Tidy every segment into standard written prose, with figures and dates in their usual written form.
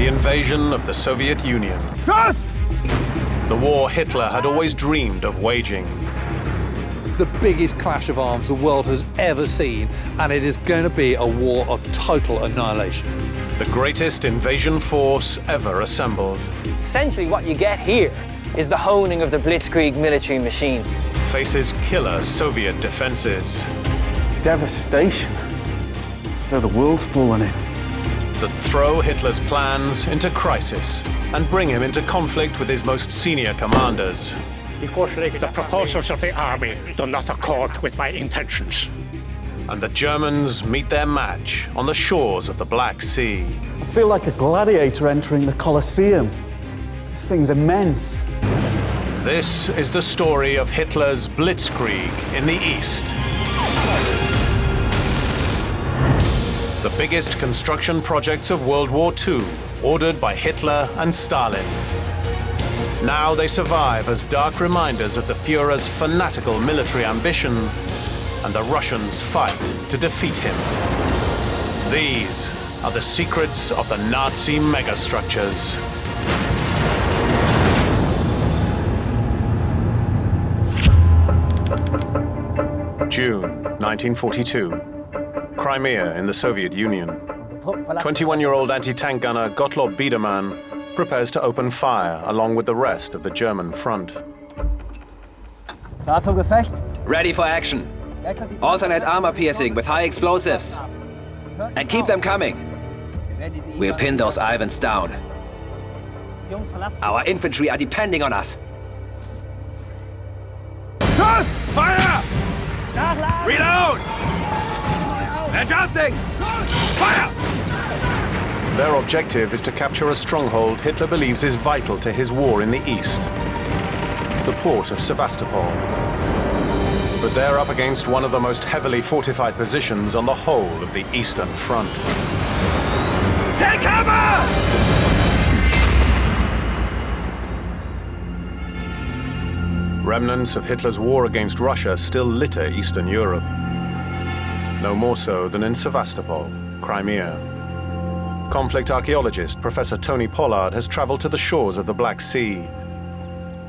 the invasion of the Soviet Union. The war Hitler had always dreamed of waging. The biggest clash of arms the world has ever seen, and it is going to be a war of total annihilation. The greatest invasion force ever assembled. Essentially what you get here is the honing of the Blitzkrieg military machine. Faces killer Soviet defenses. Devastation. So the world's fallen in. That throw Hitler's plans into crisis and bring him into conflict with his most senior commanders. The proposals of the army do not accord with my intentions. And the Germans meet their match on the shores of the Black Sea. I feel like a gladiator entering the Colosseum. This thing's immense. This is the story of Hitler's Blitzkrieg in the East. The biggest construction projects of World War II, ordered by Hitler and Stalin. Now they survive as dark reminders of the Führer's fanatical military ambition and the Russians' fight to defeat him. These are the secrets of the Nazi megastructures. June 1942. Crimea in the Soviet Union. 21-year-old anti-tank gunner Gottlob Biedermann prepares to open fire along with the rest of the German front. Ready for action. Alternate armor piercing with high explosives. And keep them coming. We'll pin those Ivans down. Our infantry are depending on us. Fire! Reload! Adjusting! Fire! Their objective is to capture a stronghold Hitler believes is vital to his war in the east, the port of Sevastopol. But they're up against one of the most heavily fortified positions on the whole of the Eastern Front. Take cover! Remnants of Hitler's war against Russia still litter Eastern Europe. No more so than in Sevastopol, Crimea. Conflict archaeologist Professor Tony Pollard has traveled to the shores of the Black Sea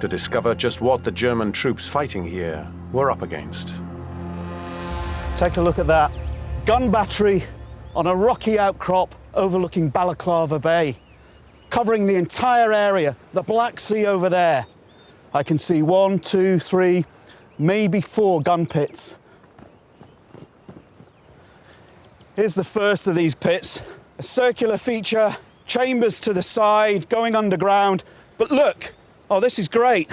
to discover just what the German troops fighting here were up against. Take a look at that. Gun battery on a rocky outcrop overlooking Balaclava Bay, covering the entire area, the Black Sea over there. I can see 1, 2, 3, maybe 4 gun pits. Here's the first of these pits. A circular feature, chambers to the side, going underground. But look, oh, this is great.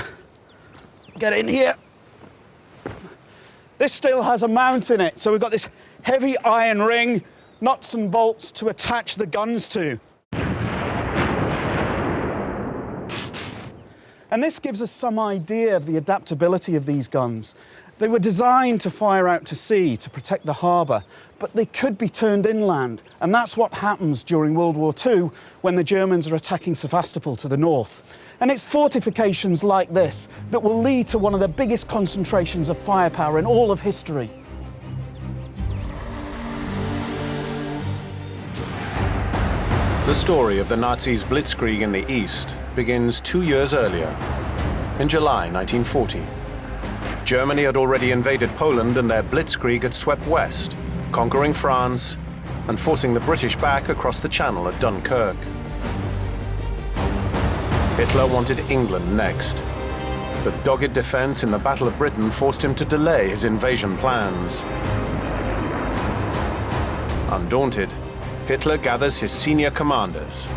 Get in here. This still has a mount in it, so we've got this heavy iron ring, nuts and bolts to attach the guns to. And this gives us some idea of the adaptability of these guns. They were designed to fire out to sea to protect the harbour, but they could be turned inland. And that's what happens during World War II when the Germans are attacking Sevastopol to the north. And it's fortifications like this that will lead to one of the biggest concentrations of firepower in all of history. The story of the Nazis' Blitzkrieg in the East begins 2 years earlier, in July 1940. Germany had already invaded Poland and their Blitzkrieg had swept west, conquering France and forcing the British back across the Channel at Dunkirk. Hitler wanted England next, but dogged defense in the Battle of Britain forced him to delay his invasion plans. Undaunted, Hitler gathers his senior commanders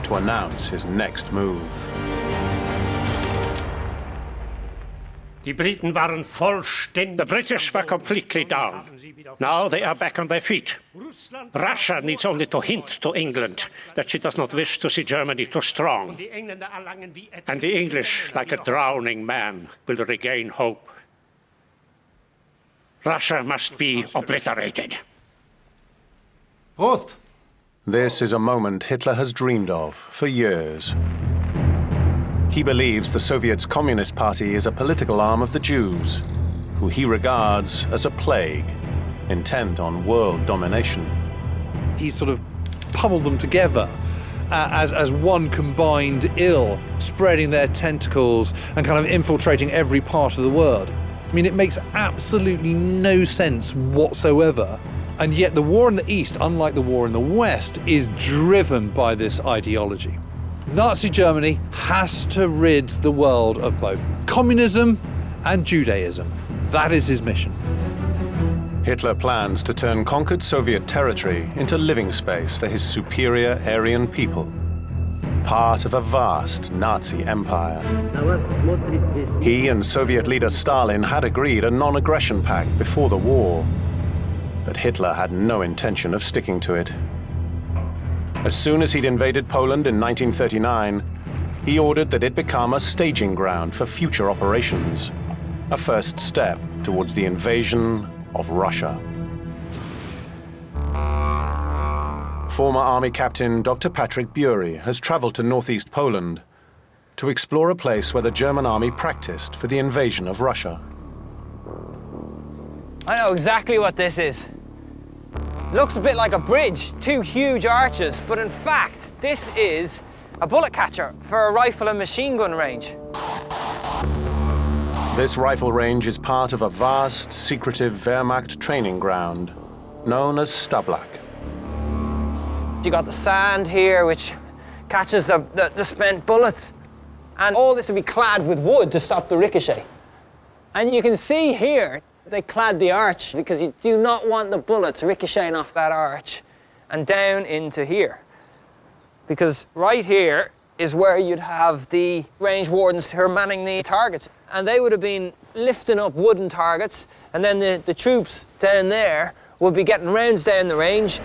to announce his next move. The British were completely down. Now they are back on their feet. Russia needs only to hint to England that she does not wish to see Germany too strong. And the English, like a drowning man, will regain hope. Russia must be obliterated. Prost! This is a moment Hitler has dreamed of for years. He believes the Soviet's Communist Party is a political arm of the Jews, who he regards as a plague, intent on world domination. He sort of pummeled them together as one combined ill, spreading their tentacles and kind of infiltrating every part of the world. I mean, it makes absolutely no sense whatsoever. And yet the war in the East, unlike the war in the West, is driven by this ideology. Nazi Germany has to rid the world of both communism and Judaism. That is his mission. Hitler plans to turn conquered Soviet territory into living space for his superior Aryan people, part of a vast Nazi empire. He and Soviet leader Stalin had agreed a non-aggression pact before the war, but Hitler had no intention of sticking to it. As soon as he'd invaded Poland in 1939, he ordered that it become a staging ground for future operations, a first step towards the invasion of Russia. Former Army Captain Dr. Patrick Bury has traveled to northeast Poland to explore a place where the German army practiced for the invasion of Russia. I know exactly what this is. Looks a bit like a bridge, two huge arches, but in fact, this is a bullet catcher for a rifle and machine gun range. This rifle range is part of a vast, secretive Wehrmacht training ground known as Stablak. You got the sand here, which catches the spent bullets. And all this will be clad with wood to stop the ricochet. And you can see here, they clad the arch because you do not want the bullets ricocheting off that arch and down into here. Because right here is where you'd have the range wardens who are manning the targets. And they would have been lifting up wooden targets, and then the troops down there would be getting rounds down the range.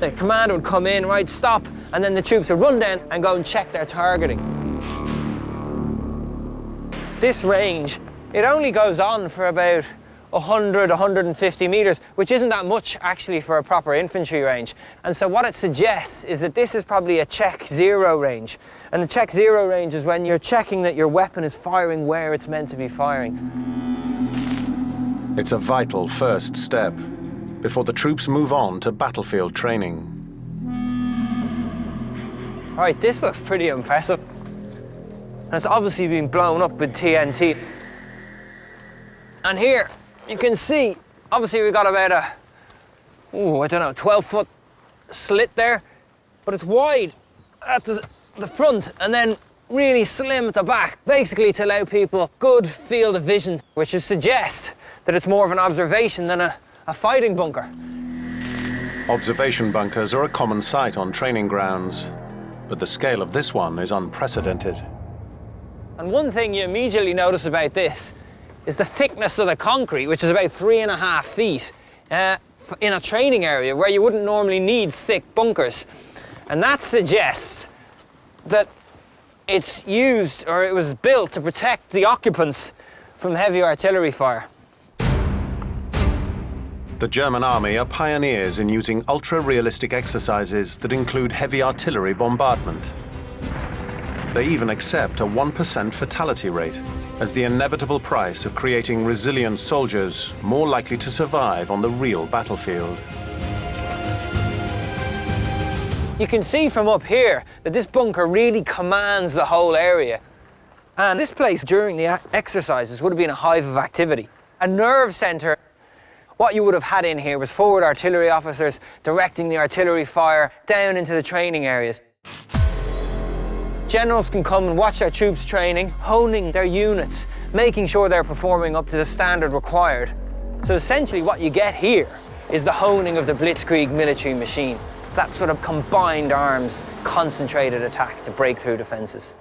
The commander would come in, right, stop, and then the troops would run down and go and check their targeting. This range, it only goes on for about 100, 150 meters, which isn't that much actually for a proper infantry range. And so what it suggests is that this is probably a check zero range. And the check zero range is when you're checking that your weapon is firing where it's meant to be firing. It's a vital first step before the troops move on to battlefield training. All right, this looks pretty impressive. And it's obviously been blown up with TNT. And here, you can see, obviously we've got about a, I don't know, 12-foot slit there, but it's wide at the front and then really slim at the back, basically to allow people good field of vision, which would suggest that it's more of an observation than a fighting bunker. Observation bunkers are a common sight on training grounds, but the scale of this one is unprecedented. And one thing you immediately notice about this is the thickness of the concrete, which is about 3.5 feet in a training area where you wouldn't normally need thick bunkers. And that suggests that it's used, or it was built to protect the occupants from heavy artillery fire. The German army are pioneers in using ultra-realistic exercises that include heavy artillery bombardment. They even accept a 1% fatality rate as the inevitable price of creating resilient soldiers more likely to survive on the real battlefield. You can see from up here that this bunker really commands the whole area. And this place during the exercises would have been a hive of activity, a nerve center. What you would have had in here was forward artillery officers directing the artillery fire down into the training areas. Generals can come and watch their troops training, honing their units, making sure they're performing up to the standard required. So essentially what you get here is the honing of the blitzkrieg military machine. It's that sort of combined arms, concentrated attack to break through defences.